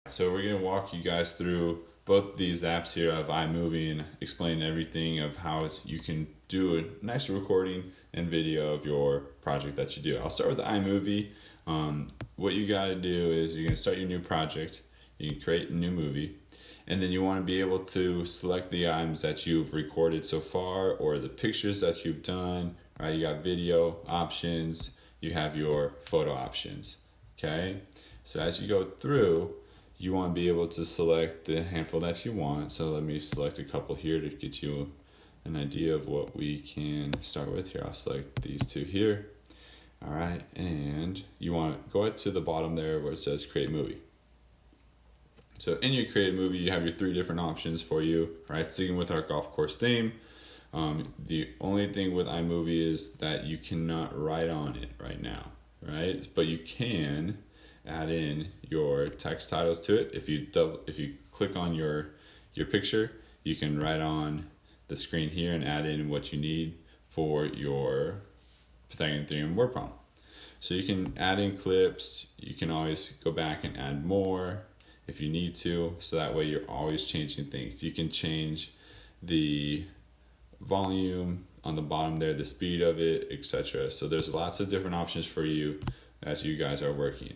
So we're gonna walk you guys through both these apps here of iMovie and explain everything of how you can do a nice recording and video of your project that you do. I'll start with the iMovie. What you gotta do is you're gonna start your new project. You can create a new movie, and then you want to be able to select the items that you've recorded so far or the pictures that you've done. Right, you got video options. You have your photo options. Okay, so as you go through, you want to be able to select the handful that you want. So let me select a couple here to get you an idea of what we can start with here. I'll select these two here. All right, and you want to go to the bottom there where it says create movie. So in your create movie, you have your three different options for you, right? Sticking with our golf course theme. The only thing with iMovie is that you cannot write on it right now, right? But you can add in your text titles to it. If you click on your picture, you can write on the screen here and add in what you need for your Pythagorean theorem word problem. So you can add in clips. You can always go back and add more if you need to. So that way you're always changing things. You can change the volume on the bottom there, the speed of it, etc. So there's lots of different options for you as you guys are working.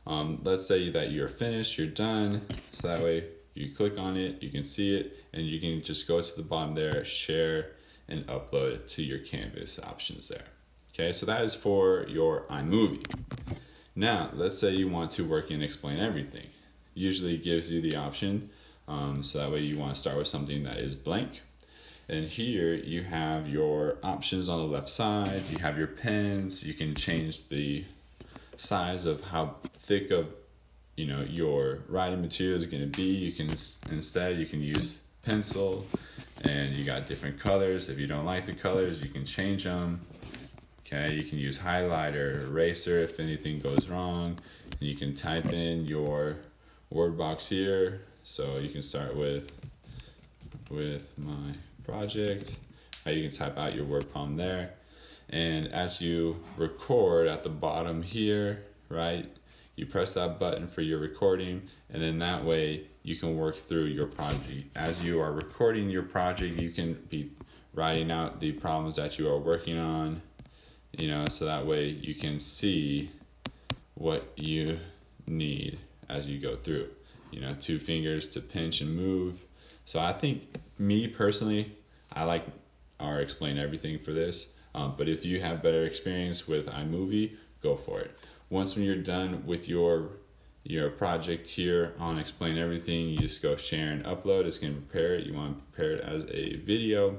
Let's say that you're finished, you're done, so that way you click on it, you can see it, and you can just go to the bottom there, share, and upload it to your Canvas options there. Okay, so that is for your iMovie. Now, let's say you want to work and explain everything. Usually it gives you the option, so that way you want to start with something that is blank. And here you have your options on the left side, you have your pens, you can change the size of how thick of your writing material is going to be. You can use pencil, and you got different colors. If you don't like the colors, you can change them. Okay, you can use highlighter, eraser if anything goes wrong, and you can type in your word box here. So you can start with my project. You can type out your word problem there. And as you record at the bottom here, right, you press that button for your recording, and then that way you can work through your project. As you are recording your project, you can be writing out the problems that you are working on, so that way you can see what you need as you go through. 2 fingers to pinch and move. So I think, me personally, I like our explain everything for this. But if you have better experience with iMovie, go for it. Once when you're done with your project here on explain everything, you just go share and upload. It's going to prepare it. You want to prepare it as a video,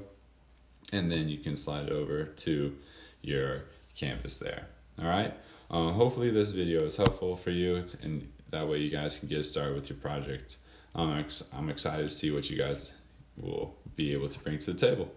and then you can slide it over to your Canvas there. All right. Hopefully this video is helpful for you, and that way you guys can get started with your project. I'm excited to see what you guys will be able to bring to the table.